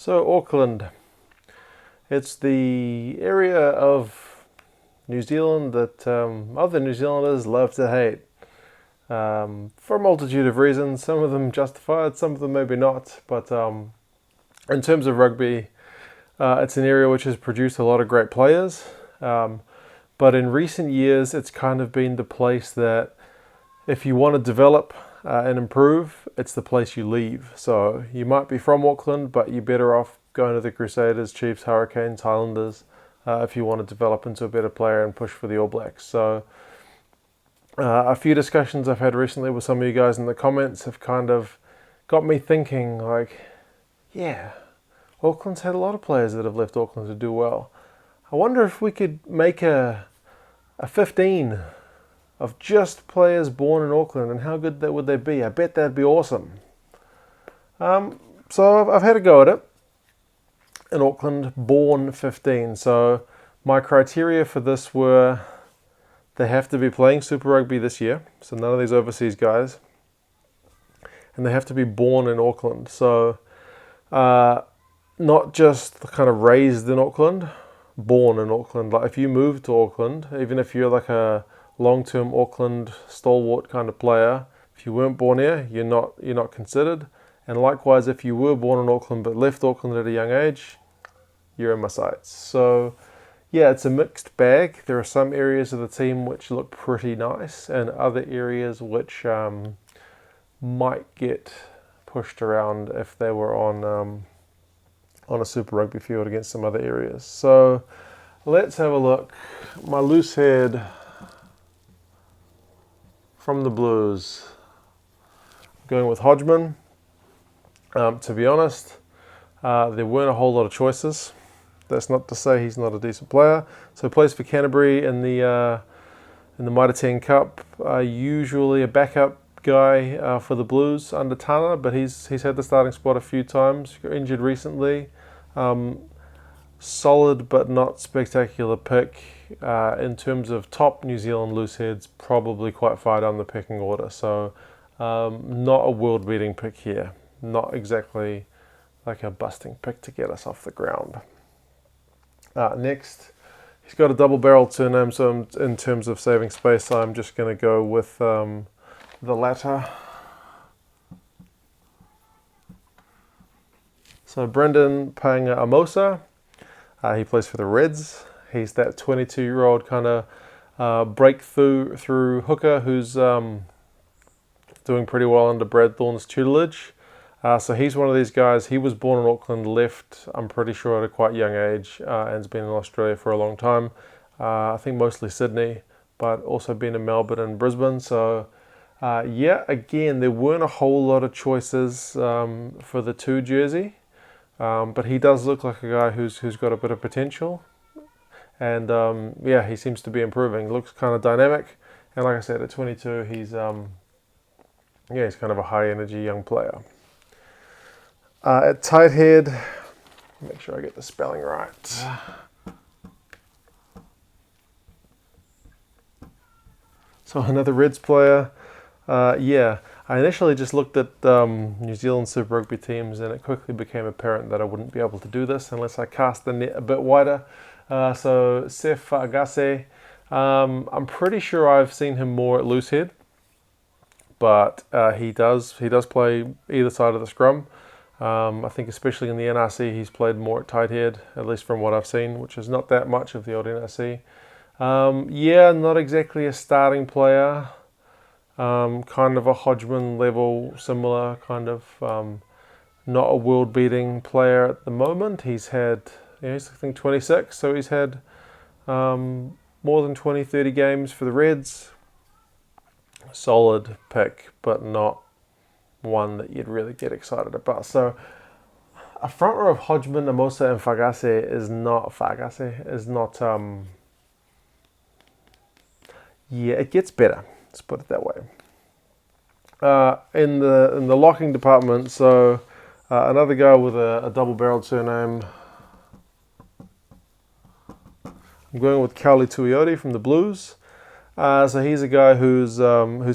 So Auckland, it's the area of New Zealand that other New Zealanders love to hate for a multitude of reasons. Some of them justified, some of them maybe not. But in terms of rugby, it's an area which has produced a lot of great players. But in recent years, it's kind of been the place that if you want to develop and improve, it's the place you leave. So you might be from Auckland, but you're better off going to the Crusaders, Chiefs, Hurricanes, Highlanders, if you want to develop into a better player and push for the All Blacks. So a few discussions I've had recently with some of you guys in the comments have kind of got me thinking, like, yeah, Auckland's had a lot of players that have left Auckland to do well. I wonder if we could make a 15 of just players born in Auckland, and how good that would they be? I bet that'd be awesome. So I've had a go at it. In Auckland, born 15. So my criteria for this were they have to be playing Super Rugby this year, so none of these overseas guys, and they have to be born in Auckland. So not just kind of raised in Auckland, born in Auckland. Like if you move to Auckland, even if you're like a long-term Auckland stalwart kind of player, if you weren't born here, you're not considered. And likewise, if you were born in Auckland but left Auckland at a young age, you're in my sights. So yeah, it's a mixed bag. There are some areas of the team which look pretty nice, and other areas which might get pushed around if they were on a Super Rugby field against some other areas. So let's have a look. My loose head from the Blues. I'm going with Hodgman. To be honest, there weren't a whole lot of choices. That's not to say he's not a decent player. So he plays for Canterbury in the Mitre 10 Cup. Usually a backup guy for the Blues under Tana, but he's had the starting spot a few times. Got injured recently. Solid but not spectacular pick. In terms of top New Zealand loose heads, probably quite far down the pecking order. So not a world-beating pick here. Not exactly like a busting pick to get us off the ground. Next, he's got a double-barreled surname, so in terms of saving space, I'm just going to go with the latter. So Brendan Paenga-Amosa, he plays for the Reds. He's that 22-year-old kind of breakthrough hooker who's doing pretty well under Brad Thorne's tutelage. So he's one of these guys. He was born in Auckland, left, I'm pretty sure, at a quite young age, and has been in Australia for a long time. I think mostly Sydney, but also been in Melbourne and Brisbane. So yeah, again, there weren't a whole lot of choices for the 2 jersey, but he does look like a guy who's got a bit of potential. And yeah, he seems to be improving. Looks kind of dynamic, and like I said, at 22, he's kind of a high energy young player. At tight head, make sure I get the spelling right. So another Reds player. Yeah, I initially just looked at New Zealand Super Rugby teams, and it quickly became apparent that I wouldn't be able to do this unless I cast the net a bit wider. So Sef Agase, I'm pretty sure I've seen him more at loose head, but he does play either side of the scrum. I think especially in the NRC he's played more at tight head, at least from what I've seen, which is not that much of the old NRC. Yeah, not exactly a starting player. Kind of a Hodgman level, similar kind of, not a world-beating player at the moment. He's had, he's I think 26, so he's had more than 20, 30 games for the Reds. Solid pick, but not one that you'd really get excited about. So a front row of Hodgman, Amosa and Fagase is not yeah, it gets better, let's put it that way. In the locking department, so another guy with a double-barreled surname. I'm going with Kauli Tuioti from the Blues. So he's a guy who's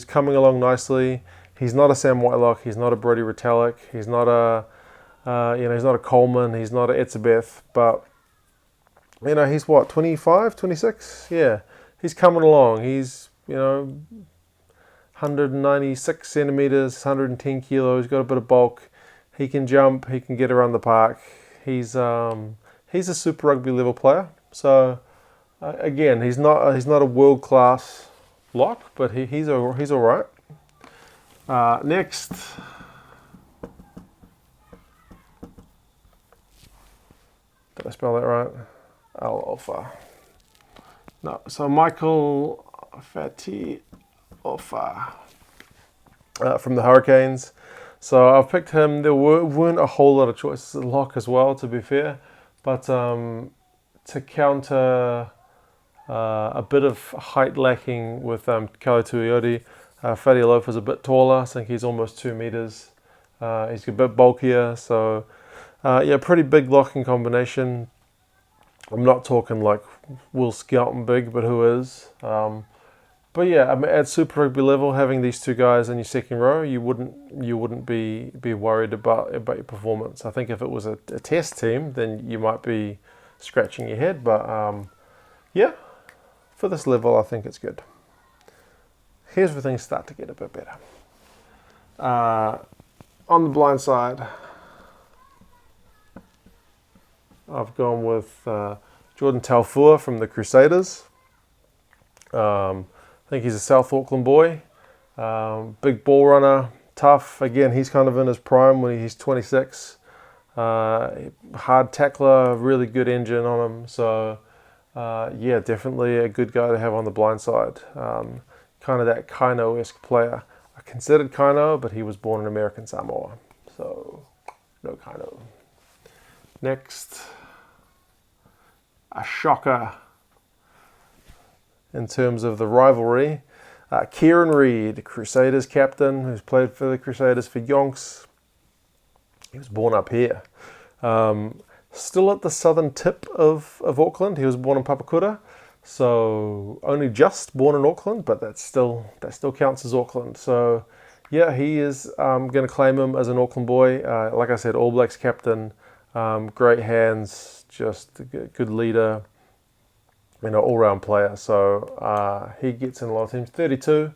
coming along nicely. He's not a Sam Whitelock. He's not a Brodie Retallick. He's not a He's not a Coleman, he's not a Etzebeth, but he's what, 25, 26? Yeah, he's coming along. He's 196 centimeters, 110 kilos, got a bit of bulk. He can jump, he can get around the park. He's a Super Rugby level player. So again, he's not a world class lock, but he's all right. Next, did I spell that right? Alpha. No, so Michael Fati Alpha from the Hurricanes. So I've picked him. There weren't a whole lot of choices at lock as well, to be fair. But to counter a bit of height lacking with Kale Tuioti, Fati Alofa is a bit taller. I think he's almost 2 meters. He's a bit bulkier. So pretty big locking combination. I'm not talking like Will Skelton big, but who is? But yeah, at Super Rugby level, having these two guys in your second row, you wouldn't be worried about your performance. I think if it was a test team, then you might be scratching your head. But for this level, I think it's good. Here's where things start to get a bit better. On the blind side, I've gone with Jordan Taufua from the Crusaders. I think he's a South Auckland boy. Big ball runner, tough. Again, he's kind of in his prime when he's 26. Hard tackler, really good engine on him. So, definitely a good guy to have on the blind side. Kind of that Kaino-esque player. I considered Kaino, but he was born in American Samoa. So, no Kaino. Next, a shocker in terms of the rivalry. Kieran Reid, Crusaders captain, who's played for the Crusaders for yonks. He was born up here. Still at the southern tip of Auckland. He was born in Papakura. So only just born in Auckland, but that still counts as Auckland. So yeah, he is going to claim him as an Auckland boy. Like I said, All Blacks captain, great hands, just a good leader, all-round player. So he gets in a lot of teams. 32,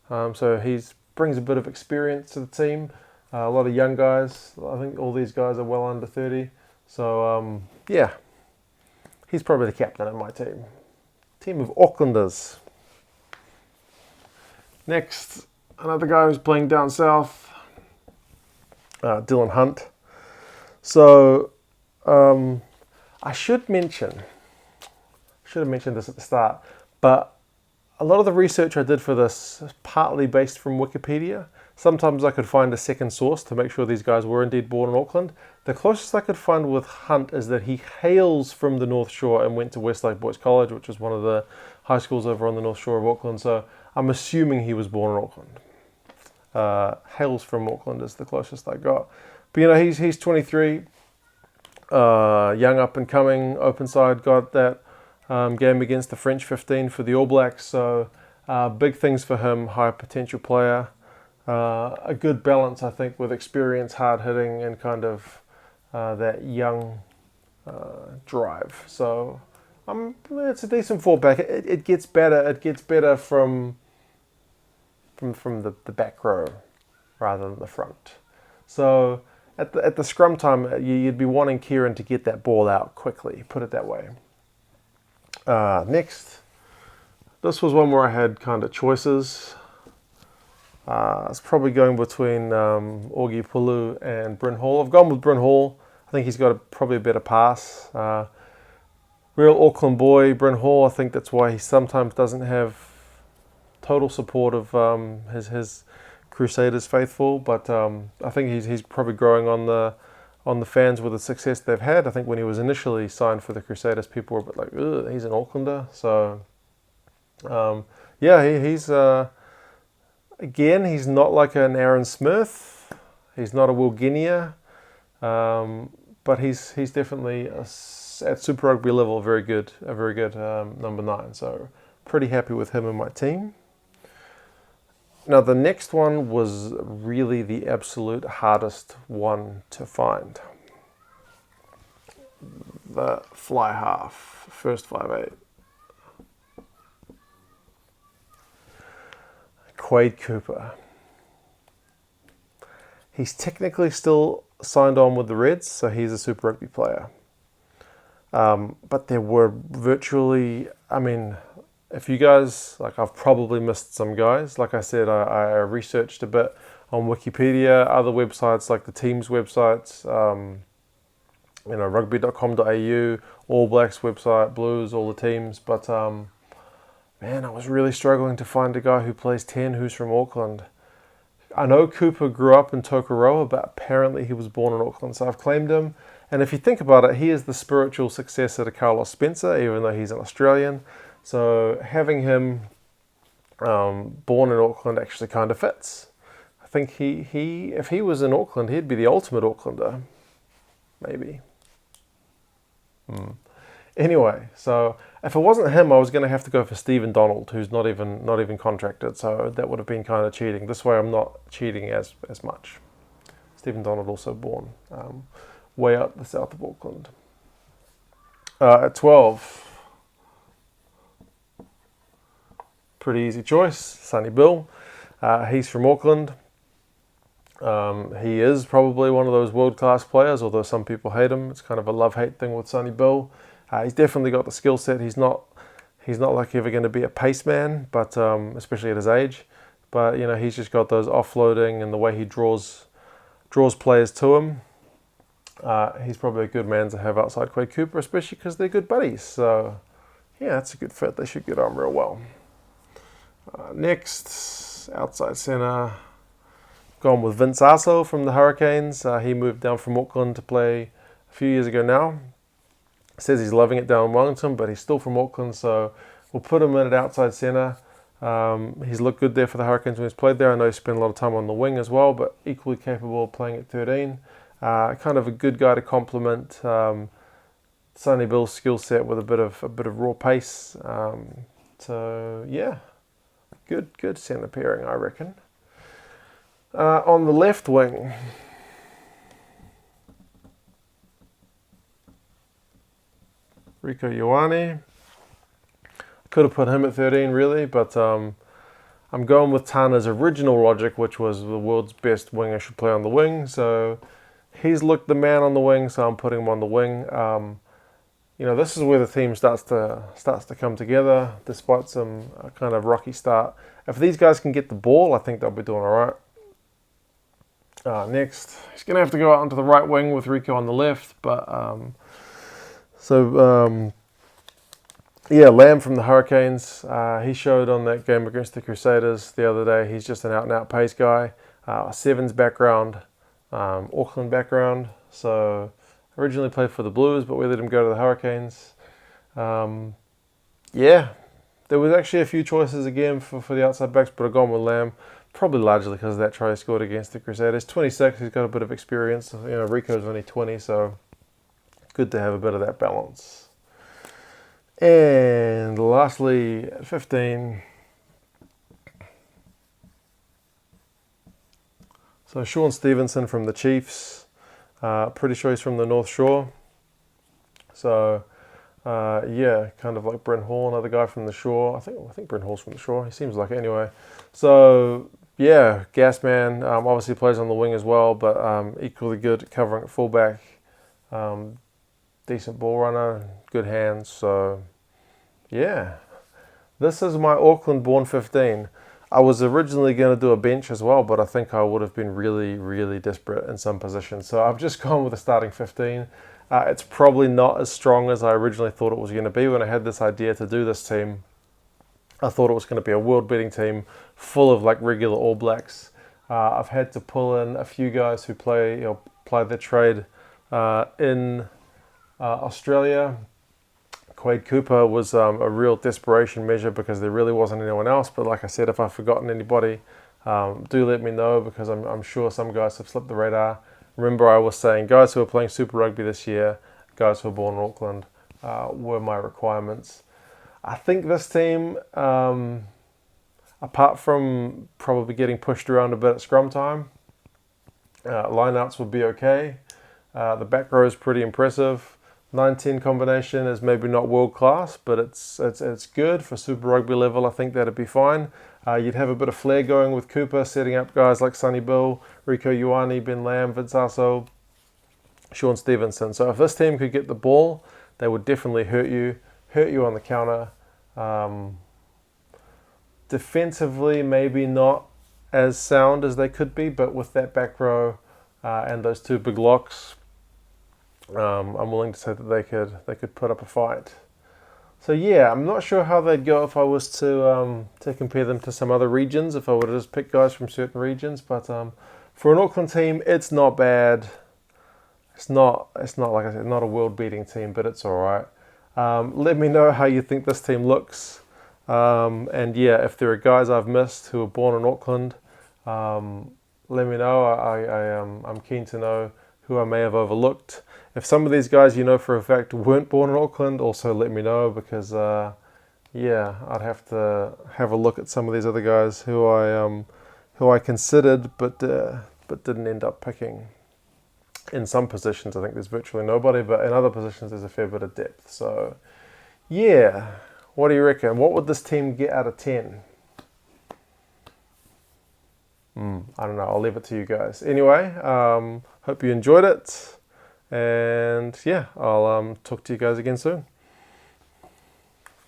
so he brings a bit of experience to the team. A lot of young guys. I think all these guys are well under 30. So he's probably the captain of my team. Team of Aucklanders. Next, another guy who's playing down south, Dylan Hunt. So I should have mentioned this at the start, but a lot of the research I did for this is partly based from Wikipedia. Sometimes I could find a second source to make sure these guys were indeed born in Auckland. The closest I could find with Hunt is that he hails from the North Shore and went to Westlake Boys College, which is one of the high schools over on the North Shore of Auckland. So I'm assuming he was born in Auckland. Hails from Auckland is the closest I got. But he's 23, young up and coming, open side, got that game against the French 15 for the All Blacks. So big things for him, high potential player. A good balance, I think, with experience, hard hitting, and kind of that young drive. So it's a decent fallback. It gets better. It gets better from the back row rather than the front. So at the scrum time, you'd be wanting Kieran to get that ball out quickly. Put it that way. Next, this was one where I had kind of choices. It's probably going between Augie Pulu and Bryn Hall. I've gone with Bryn Hall. I think he's got probably a better pass. Real Auckland boy, Bryn Hall. I think that's why he sometimes doesn't have total support of his Crusaders faithful. But I think he's probably growing on the fans with the success they've had. I think when he was initially signed for the Crusaders, people were a bit like, ugh, he's an Aucklander. So he's... Again, he's not like an Aaron Smith. He's not a Will Guinea. But he's definitely, at Super Rugby level, a very good number 9. So pretty happy with him in my team. Now, the next one was really the absolute hardest one to find. the fly half, first 5'8". Quade Cooper. He's technically still signed on with the Reds, so he's a Super Rugby player. But there were virtually, I mean, if you guys, like, I've probably missed some guys. Like I said, I researched a bit on Wikipedia, other websites like the team's websites, rugby.com.au, All Blacks website, Blues, all the teams. But man, I was really struggling to find a guy who plays 10 who's from Auckland. I know Cooper grew up in Tokoroa, but apparently he was born in Auckland, so I've claimed him. And if you think about it, he is the spiritual successor to Carlos Spencer, even though he's an Australian. So having him born in Auckland actually kind of fits. I think he if he was in Auckland, he'd be the ultimate Aucklander, maybe. Anyway, so if it wasn't him, I was going to have to go for Stephen Donald, who's not even contracted. So that would have been kind of cheating. This way, I'm not cheating as much. Stephen Donald also born way out the south of Auckland. At 12, pretty easy choice, Sonny Bill. He's from Auckland. He is probably one of those world-class players, although some people hate him. It's kind of a love-hate thing with Sonny Bill. He's definitely got the skill set. He's not like ever going to be a pace man, but especially at his age. But he's just got those offloading and the way he draws players to him. He's probably a good man to have outside Quade Cooper, especially because they're good buddies. So yeah, that's a good fit. They should get on real well. Next, outside centre, gone with Vince Aso from the Hurricanes. He moved down from Auckland to play a few years ago now. Says he's loving it down in Wellington, but he's still from Auckland, so we'll put him in at outside centre. He's looked good there for the Hurricanes when he's played there. I know he spent a lot of time on the wing as well, but equally capable of playing at 13. Kind of a good guy to complement Sonny Bill's skill set with a bit of raw pace. So yeah, good centre pairing, I reckon. On the left wing, Rieko Ioane. Could have put him at 13 really, but I'm going with Tana's original logic, which was the world's best winger should play on the wing. So he's looked the man on the wing, so I'm putting him on the wing. This is where the team starts to come together, despite some kind of rocky start. If these guys can get the ball, I think they'll be doing all right. Next, he's going to have to go out onto the right wing with Rieko on the left, but Lamb from the Hurricanes. He showed on that game against the Crusaders the other day. He's just an out-and-out pace guy. Sevens background, Auckland background. So originally played for the Blues, but we let him go to the Hurricanes. There was actually a few choices again for the outside backs, but I've gone with Lamb. Probably largely because of that try he scored against the Crusaders. 26, he's got a bit of experience. Rico's only 20, so good to have a bit of that balance. And lastly, at 15, so Sean Stevenson from the Chiefs. Pretty sure he's from the North Shore. So, kind of like Brent Hall, another guy from the Shore. I think Brent Hall's from the Shore. He seems like it anyway. So, yeah, gas man. Obviously plays on the wing as well, but equally good at covering at fullback. Decent ball runner, good hands. So, yeah, this is my Auckland-born 15. I was originally going to do a bench as well, but I think I would have been really, really desperate in some positions. So I've just gone with a starting 15. It's probably not as strong as I originally thought it was going to be when I had this idea to do this team. I thought it was going to be a world-beating team full of like regular All Blacks. I've had to pull in a few guys who play their trade in Australia. Quade Cooper was a real desperation measure because there really wasn't anyone else. But like I said, if I've forgotten anybody, do let me know because I'm sure some guys have slipped the radar. Remember, I was saying guys who are playing Super Rugby this year, guys who are born in Auckland, were my requirements. I think this team, apart from probably getting pushed around a bit at scrum time, lineouts would be okay. The back row is pretty impressive. 9-10 combination is maybe not world class, but it's good for Super Rugby level. I think that'd be fine. You'd have a bit of flair going with Cooper, setting up guys like Sonny Bill, Rico Ioane, Ben Lamb, Vince Aso, Sean Stevenson. So if this team could get the ball, they would definitely hurt you on the counter. Defensively, maybe not as sound as they could be, but with that back row and those two big locks, I'm willing to say that they could put up a fight. So yeah, I'm not sure how they'd go if I was to compare them to some other regions, if I were to just pick guys from certain regions. But for an Auckland team, it's not bad. It's not like I said, not a world-beating team, but it's all right. Let me know how you think this team looks. And yeah, if there are guys I've missed who were born in Auckland, let me know. I'm keen to know who I may have overlooked. If some of these guys you know for a fact weren't born in Auckland, also let me know, because yeah, I'd have to have a look at some of these other guys who I considered but didn't end up picking. In some positions, I think there's virtually nobody, but in other positions, there's a fair bit of depth. So yeah, what do you reckon? What would this team get out of 10? I don't know. I'll leave it to you guys. Anyway, hope you enjoyed it. And yeah, I'll talk to you guys again soon.